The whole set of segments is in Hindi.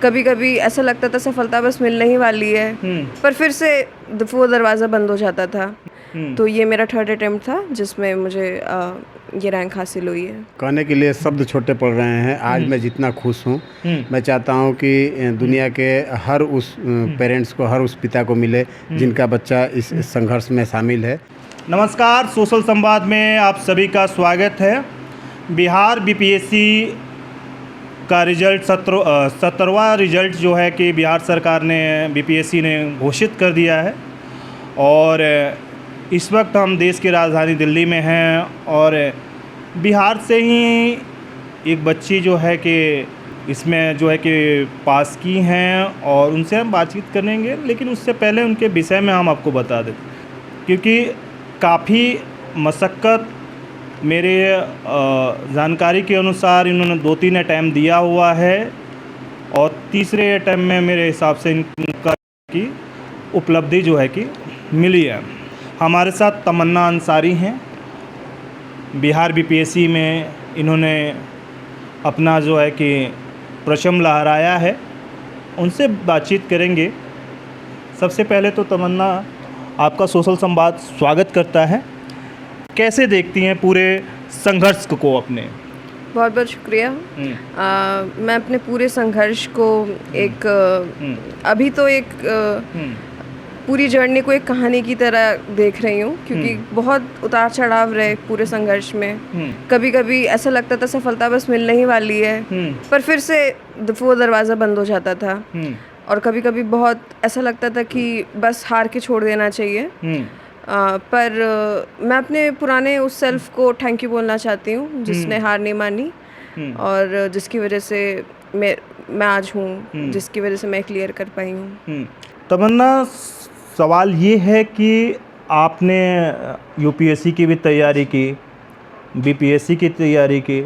कभी कभी ऐसा लगता था सफलता बस मिलने ही वाली है, पर फिर से वो दरवाज़ा बंद हो जाता था। तो ये मेरा थर्ड अटेम्प्ट था जिसमें मुझे ये रैंक हासिल हुई है। कहने के लिए शब्द छोटे पड़ रहे हैं। आज मैं जितना खुश हूँ, मैं चाहता हूँ कि दुनिया के हर उस पेरेंट्स को, हर उस पिता को मिले जिनका बच्चा इस संघर्ष में शामिल है। नमस्कार, सोशल संवाद में आप सभी का स्वागत है। बिहार बीपीएससी का रिजल्ट 17वां रिजल्ट जो है कि बिहार सरकार ने, बीपीएससी ने घोषित कर दिया है। और इस वक्त हम देश की राजधानी दिल्ली में हैं और बिहार से ही एक बच्ची जो है कि इसमें जो है कि पास की हैं और उनसे हम बातचीत करेंगे। लेकिन उससे पहले उनके विषय में हम आपको बता दें, क्योंकि काफ़ी मशक्क़त, मेरे जानकारी के अनुसार इन्होंने 2-3 अटैम्प्ट दिया हुआ है और तीसरे अटैम्प्ट में मेरे हिसाब से इनका की उपलब्धि जो है कि मिली है। हमारे साथ तमन्ना अंसारी हैं। बिहार बीपीएससी में इन्होंने अपना जो है कि परचम लहराया है, उनसे बातचीत करेंगे। सबसे पहले तो तमन्ना, आपका सोशल संवाद स्वागत करता है। कैसे देखती हैं पूरे संघर्ष को अपने? बहुत बहुत शुक्रिया। मैं अपने पूरे संघर्ष को एक अभी तो एक पूरी जर्नी को एक कहानी की तरह देख रही हूँ, क्योंकि बहुत उतार चढ़ाव रहे पूरे संघर्ष में। कभी कभी ऐसा लगता था सफलता बस मिलने ही वाली है, पर फिर से वो दरवाज़ा बंद हो जाता था। और कभी कभी बहुत ऐसा लगता था कि बस हार के छोड़ देना चाहिए। पर मैं अपने पुराने उस सेल्फ को थैंक यू बोलना चाहती हूँ, जिसने हार नहीं मानी और जिसकी वजह से मैं आज हूँ, जिसकी वजह से मैं क्लियर कर पाई हूँ। तमन्ना, सवाल ये है कि आपने यूपीएससी की भी तैयारी की, बीपीएससी की तैयारी की।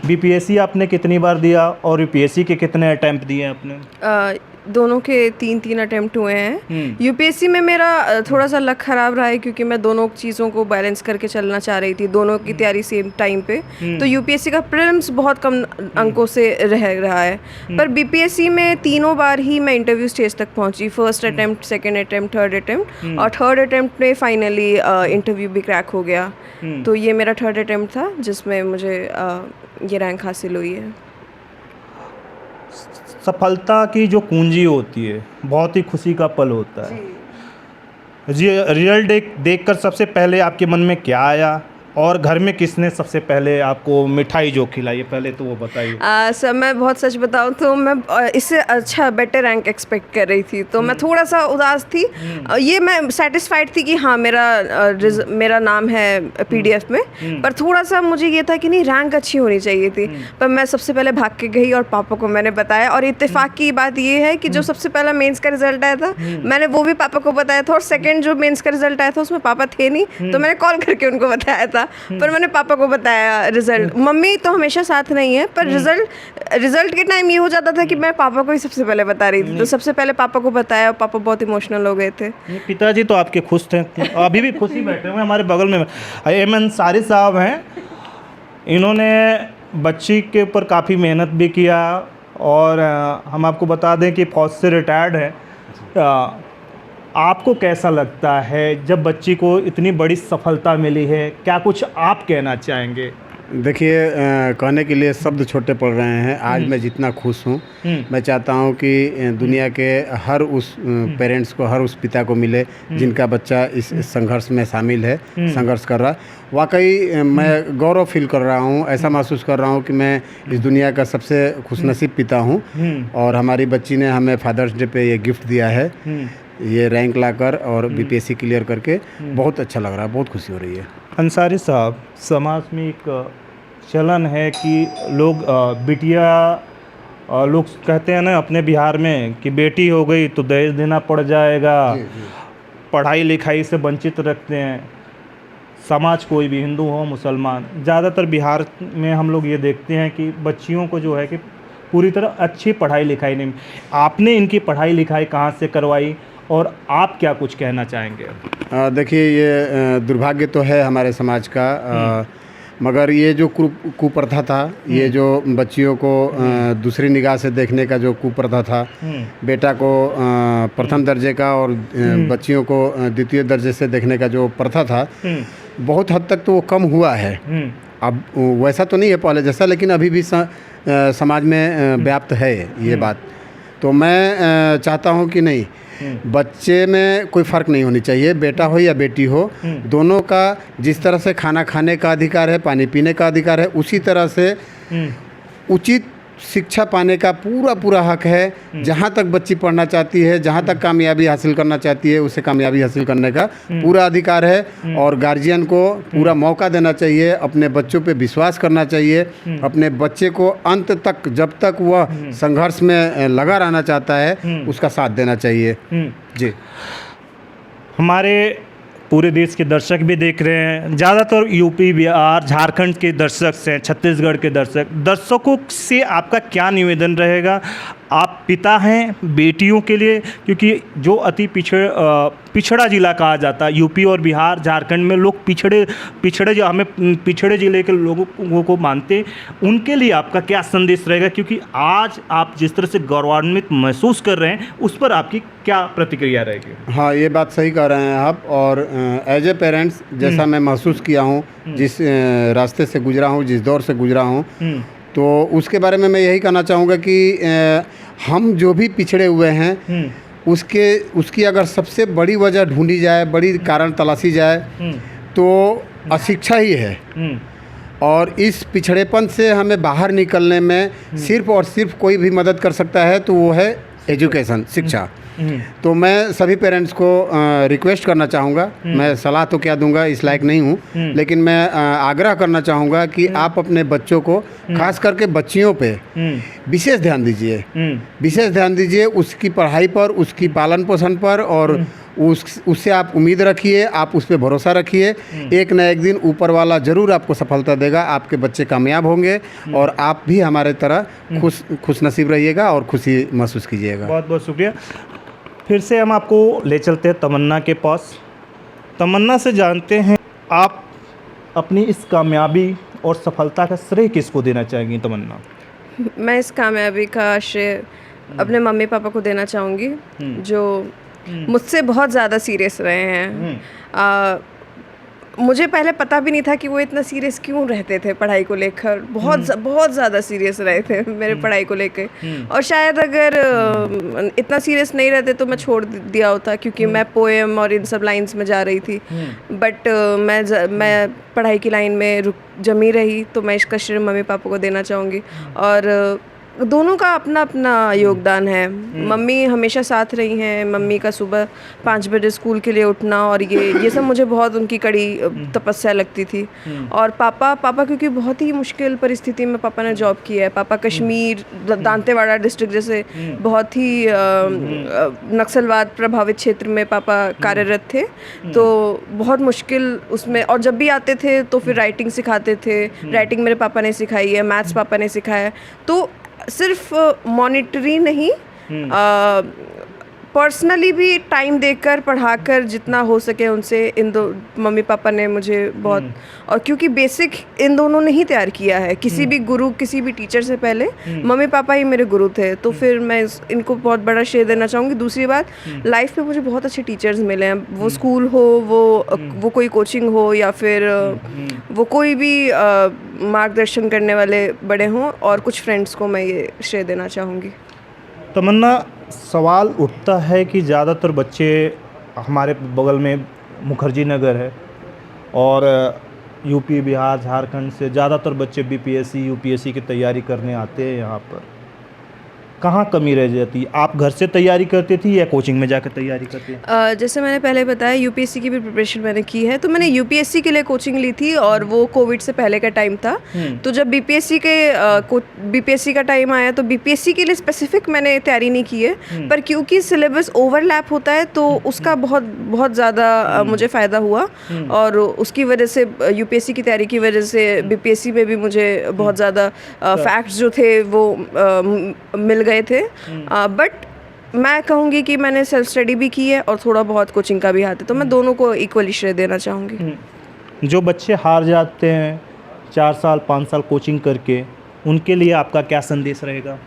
बीपीएससी आपने कितनी बार दिया और यूपीएससी के कितने अटैम्प्ट दिए आपने? दोनों के 3-3 अटेम्प्ट हुए हैं। यूपीएससी में मेरा थोड़ा सा लक ख़राब रहा है, क्योंकि मैं दोनों चीज़ों को बैलेंस करके चलना चाह रही थी, दोनों की तैयारी सेम टाइम पे। तो यूपीएससी का प्रीलिम्स बहुत कम अंकों से रह रहा है। पर बीपीएससी में तीनों बार ही मैं इंटरव्यू स्टेज तक पहुंची। First attempt, second attempt, third attempt, और थर्ड अटेम्प्ट में फाइनली इंटरव्यू भी क्रैक हो गया। तो ये मेरा थर्ड अटेम्प्ट था जिसमें मुझे ये रैंक हासिल हुई है। सफलता की जो कुंजी होती है, बहुत ही खुशी का पल होता है जी। रिजल्ट देखकर सबसे पहले आपके मन में क्या आया और घर में किसने सबसे पहले आपको मिठाई जो खिलाई है, पहले तो वो बताइए। सर, मैं बहुत सच बताऊं तो मैं इससे अच्छा बेटर रैंक एक्सपेक्ट कर रही थी, तो मैं थोड़ा सा उदास थी। ये मैं सेटिस्फाइड थी कि हाँ, मेरा नाम है पीडीएफ में, पर थोड़ा सा मुझे ये था कि नहीं, रैंक अच्छी होनी चाहिए थी। पर मैं सबसे पहले भाग के गई और पापा को मैंने बताया। और इत्तेफाक की बात ये है कि जो सबसे पहला मेंस का रिजल्ट आया था, मैंने वो भी पापा को बताया था, और सेकेंड जो मेंस का रिजल्ट आया था उसमें पापा थे नहीं, तो मैंने कॉल करके उनको बताया था। पर मैंने पापा को बताया रिजल्ट। मम्मी तो हमेशा साथ नहीं है, पर रिजल्ट के टाइम ये हो जाता था कि मैं पापा को ही सबसे पहले बता रही थी। तो सबसे पहले पापा को बताया और पापा बहुत इमोशनल हो गए थे। पिताजी तो आपके खुश थे, अभी भी खुशी बैठे हुए हमारे बगल में। एम अंसारी साहब हैं, इन्होंने बच्ची के ऊपर काफ़ी मेहनत भी किया और हम आपको बता दें कि फौज से रिटायर्ड है। आपको कैसा लगता है जब बच्ची को इतनी बड़ी सफलता मिली है? क्या कुछ आप कहना चाहेंगे? देखिए, कहने के लिए शब्द छोटे पड़ रहे हैं। आज मैं जितना खुश हूँ, मैं चाहता हूँ कि दुनिया के हर उस पेरेंट्स को, हर उस पिता को मिले जिनका बच्चा इस संघर्ष में शामिल है, संघर्ष कर रहा है। वाकई मैं गौरव फील कर रहा हूँ, ऐसा महसूस कर रहा हूँ कि मैं इस दुनिया का सबसे खुशनसीब पिता हूँ। और हमारी बच्ची ने हमें फादर्स डे पे ये गिफ्ट दिया है, ये रैंक लाकर और बीपीएससी क्लियर करके। बहुत अच्छा लग रहा है, बहुत खुशी हो रही है। अंसारी साहब, समाज में एक चलन है कि लोग बिटिया, लोग कहते हैं ना अपने बिहार में कि बेटी हो गई तो दहेज देना पड़ जाएगा, पढ़ाई लिखाई से वंचित रखते हैं समाज, कोई भी, हिंदू हो मुसलमान। ज़्यादातर बिहार में हम लोग ये देखते हैं कि बच्चियों को जो है कि पूरी तरह अच्छी पढ़ाई लिखाई नहीं। आपने इनकी पढ़ाई लिखाई कहाँ से करवाई और आप क्या कुछ कहना चाहेंगे? देखिए, ये दुर्भाग्य तो है हमारे समाज का। मगर ये जो कुप्रथा था, ये जो बच्चियों को दूसरी निगाह से देखने का जो कुप्रथा था, बेटा को प्रथम दर्जे का और बच्चियों को द्वितीय दर्जे से देखने का जो प्रथा था, बहुत हद तक तो वो कम हुआ है। अब वैसा तो नहीं है पहले जैसा, लेकिन अभी भी समाज में व्याप्त है ये बात। तो मैं चाहता हूँ कि नहीं, बच्चे में कोई फ़र्क नहीं होनी चाहिए, बेटा हो या बेटी हो, दोनों का जिस तरह से खाना खाने का अधिकार है, पानी पीने का अधिकार है, उसी तरह से उचित शिक्षा पाने का पूरा हक है। जहाँ तक बच्ची पढ़ना चाहती है, जहाँ तक कामयाबी हासिल करना चाहती है, उसे कामयाबी हासिल करने का पूरा अधिकार है। और गार्जियन को पूरा मौका देना चाहिए, अपने बच्चों पे विश्वास करना चाहिए, अपने बच्चे को अंत तक, जब तक वह संघर्ष में लगा रहना चाहता है, उसका साथ देना चाहिए। जी, हमारे पूरे देश के दर्शक भी देख रहे हैं, ज़्यादातर यूपी, बिहार, झारखंड के दर्शक से, छत्तीसगढ़ के दर्शकों से आपका क्या निवेदन रहेगा? आप पिता हैं बेटियों के लिए, क्योंकि जो अति पिछड़ा ज़िला कहा जाता है, यूपी और बिहार, झारखंड में लोग पिछड़े जो हमें पिछड़े ज़िले के लोगों को मानते हैं, उनके लिए आपका क्या संदेश रहेगा? क्योंकि आज आप जिस तरह से गौरवान्वित महसूस कर रहे हैं, उस पर आपकी क्या प्रतिक्रिया रहेगी? हाँ, ये बात सही कह रहे हैं आप। और एज ए पेरेंट्स, जैसा मैं महसूस किया हूँ, जिस रास्ते से गुजरा हूँ, जिस दौर से गुजरा हूँ, तो उसके बारे में मैं यही कहना चाहूँगा कि हम जो भी पिछड़े हुए हैं, उसकी अगर सबसे बड़ी वजह ढूंढी जाए, बड़ी कारण तलाशी जाए, तो अशिक्षा ही है। और इस पिछड़ेपन से हमें बाहर निकलने में सिर्फ और सिर्फ कोई भी मदद कर सकता है, तो वो है एजुकेशन, शिक्षा। तो मैं सभी पेरेंट्स को रिक्वेस्ट करना चाहूँगा, मैं सलाह तो क्या दूंगा, इस लायक नहीं हूँ, लेकिन मैं आग्रह करना चाहूँगा कि आप अपने बच्चों को, खास करके बच्चियों पे विशेष ध्यान दीजिए, विशेष ध्यान दीजिए उसकी पढ़ाई पर, उसकी पालन पोषण पर, और उससे आप उम्मीद रखिए, आप उस पर भरोसा रखिए। एक न एक दिन ऊपर वाला ज़रूर आपको सफलता देगा, आपके बच्चे कामयाब होंगे और आप भी हमारे तरह खुश नसीब रहिएगा और खुशी महसूस कीजिएगा। बहुत बहुत शुक्रिया। फिर से हम आपको ले चलते हैं तमन्ना के पास। तमन्ना से जानते हैं, आप अपनी इस कामयाबी और सफलता का श्रेय किसको देना चाहेंगी तमन्ना? मैं इस कामयाबी का श्रेय अपने मम्मी पापा को देना चाहूँगी, जो मुझसे बहुत ज़्यादा सीरियस रहे हैं। मुझे पहले पता भी नहीं था कि वो इतना सीरियस क्यों रहते थे पढ़ाई को लेकर, बहुत ज़्यादा सीरियस रहे थे मेरे पढ़ाई को लेकर। और शायद अगर इतना सीरियस नहीं रहते तो मैं छोड़ दिया होता, क्योंकि मैं पोएम और इन सब लाइंस में जा रही थी। बट मैं पढ़ाई की लाइन में जमी रही, तो मैं इसका श्रेय मम्मी पापा को देना चाहूँगी। और दोनों का अपना अपना योगदान है। मम्मी हमेशा साथ रही हैं, मम्मी का सुबह 5 बजे स्कूल के लिए उठना और ये सब मुझे बहुत उनकी कड़ी तपस्या लगती थी। और पापा क्योंकि बहुत ही मुश्किल परिस्थिति में पापा ने जॉब की है। पापा कश्मीर, दांतेवाड़ा डिस्ट्रिक्ट जैसे बहुत ही नक्सलवाद प्रभावित क्षेत्र में पापा कार्यरत थे, तो बहुत मुश्किल उसमें। और जब भी आते थे तो फिर राइटिंग सिखाते थे, राइटिंग मेरे पापा ने सिखाई है, मैथ्स पापा ने सिखाया है। तो सिर्फ मॉनिटरी नहीं, पर्सनली भी टाइम देकर पढ़ाकर जितना हो सके उनसे, मम्मी पापा ने मुझे बहुत, और क्योंकि बेसिक इन दोनों ने ही तैयार किया है। किसी भी गुरु, किसी भी टीचर से पहले मम्मी पापा ही मेरे गुरु थे, तो फिर मैं इनको बहुत बड़ा श्रेय देना चाहूँगी। दूसरी बात, लाइफ में मुझे बहुत अच्छे टीचर्स मिले हैं, वो स्कूल हो, वो कोई कोचिंग हो, या फिर वो कोई भी मार्गदर्शन करने वाले बड़े हों, और कुछ फ्रेंड्स को मैं ये श्रेय देना चाहूँगी। तमन्ना, सवाल उठता है कि ज़्यादातर बच्चे, हमारे बगल में मुखर्जी नगर है और यूपी, बिहार, झारखंड से ज़्यादातर बच्चे बीपीएससी, यूपीएससी की तैयारी करने आते हैं यहाँ पर। कहाँ कमी रह जाती? आप घर से तैयारी करती थी या कोचिंग में जाकर तैयारी करती? जैसे मैंने पहले बताया, यूपीएससी की भी प्रिपरेशन मैंने की है, तो मैंने यूपीएससी के लिए कोचिंग ली थी, और वो कोविड से पहले का टाइम था। तो जब बीपीएससी का टाइम आया, तो बीपीएससी के लिए स्पेसिफिक मैंने तैयारी नहीं की है, पर क्योंकि सिलेबस ओवरलैप होता है तो उसका बहुत ज़्यादा मुझे फ़ायदा हुआ, और उसकी वजह से, यूपीएससी की तैयारी की वजह से बीपीएससी में भी मुझे बहुत ज़्यादा फैक्ट्स जो थे वो मिल गए थे। बट मैं कहूँगी कि मैंने सेल्फ स्टडी भी की है और थोड़ा बहुत कोचिंग का भी हाथ है, तो मैं दोनों को इक्वली श्रेय देना चाहूँगी। जो बच्चे हार जाते हैं, 4 साल 5 साल कोचिंग करके, उनके लिए आपका क्या संदेश रहेगा?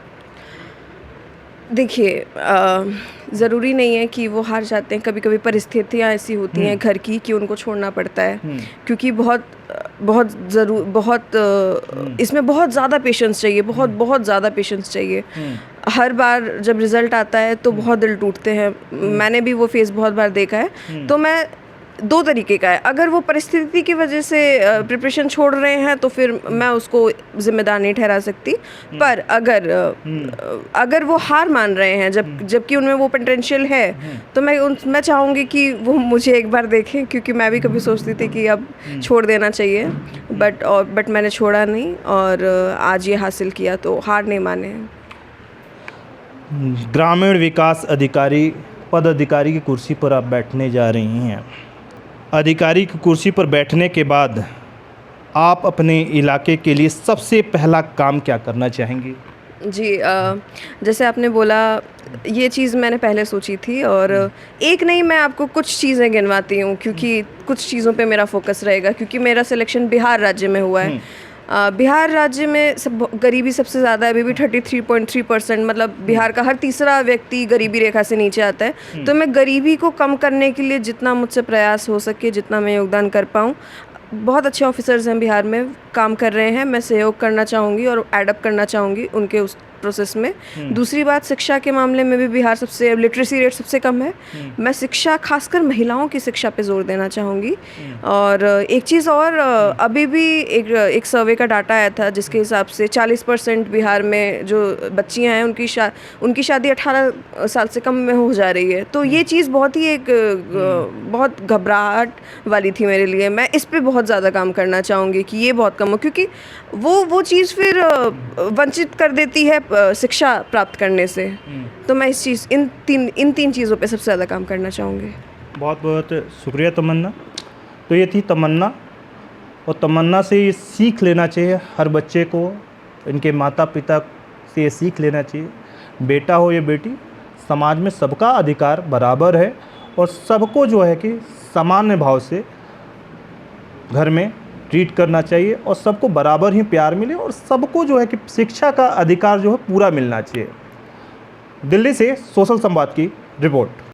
देखिए, ज़रूरी नहीं है कि वो हार जाते हैं, कभी कभी परिस्थितियाँ ऐसी होती हैं घर की कि उनको छोड़ना पड़ता है, क्योंकि इसमें बहुत ज़्यादा पेशेंस चाहिए, बहुत ज़्यादा पेशेंस चाहिए। हर बार जब रिज़ल्ट आता है तो बहुत दिल टूटते हैं, मैंने भी वो फेज़ बहुत बार देखा है। तो मैं दो तरीके का है, अगर वो परिस्थिति की वजह से प्रिपरेशन छोड़ रहे हैं तो फिर मैं उसको जिम्मेदार नहीं ठहरा सकती, पर अगर वो हार मान रहे हैं जबकि उनमें वो पोटेंशियल है, तो मैं चाहूँगी कि वो मुझे एक बार देखें, क्योंकि मैं भी कभी सोचती थी कि अब छोड़ देना चाहिए, बट मैंने छोड़ा नहीं और आज ये हासिल किया, तो हार नहीं माने। ग्रामीण विकास अधिकारी पदाधिकारी की कुर्सी पर आप बैठने जा रही हैं। अधिकारी की कुर्सी पर बैठने के बाद आप अपने इलाके के लिए सबसे पहला काम क्या करना चाहेंगी? जी, जैसे आपने बोला, ये चीज़ मैंने पहले सोची थी, और एक नहीं, मैं आपको कुछ चीज़ें गिनवाती हूँ, क्योंकि कुछ चीज़ों पे मेरा फोकस रहेगा, क्योंकि मेरा सिलेक्शन बिहार राज्य में हुआ है। बिहार राज्य में गरीबी सबसे ज़्यादा है, अभी भी 33.3%, मतलब बिहार का हर तीसरा व्यक्ति गरीबी रेखा से नीचे आता है। तो मैं गरीबी को कम करने के लिए जितना मुझसे प्रयास हो सके, जितना मैं योगदान कर पाऊँ, बहुत अच्छे ऑफिसर्स हैं बिहार में, काम कर रहे हैं, मैं सहयोग करना चाहूँगी और एडअप करना चाहूँगी उनके उस प्रोसेस में। दूसरी बात, शिक्षा के मामले में भी बिहार लिटरेसी रेट सबसे कम है। मैं शिक्षा, खासकर महिलाओं की शिक्षा पे जोर देना चाहूँगी। और एक चीज़ और, अभी भी एक सर्वे का डाटा आया था जिसके हिसाब से 40% बिहार में जो बच्चियाँ हैं उनकी शादी 18 साल से कम में हो जा रही है। तो ये चीज़ बहुत घबराहट वाली थी मेरे लिए। मैं इस पे बहुत ज़्यादा काम करना चाहूँगी कि ये बहुत कम हो, क्योंकि वो चीज़ फिर वंचित कर देती है शिक्षा प्राप्त करने से। तो मैं इन तीन चीज़ों पे सबसे ज़्यादा काम करना चाहूँगी। बहुत बहुत शुक्रिया तमन्ना। तो ये थी तमन्ना, और तमन्ना से ये सीख लेना चाहिए हर बच्चे को, इनके माता पिता से ये सीख लेना चाहिए, बेटा हो या बेटी, समाज में सबका अधिकार बराबर है, और सबको जो है कि सामान्य भाव से घर में ट्रीट करना चाहिए, और सबको बराबर ही प्यार मिले, और सबको जो है कि शिक्षा का अधिकार जो है पूरा मिलना चाहिए। दिल्ली से सोशल संवाद की रिपोर्ट।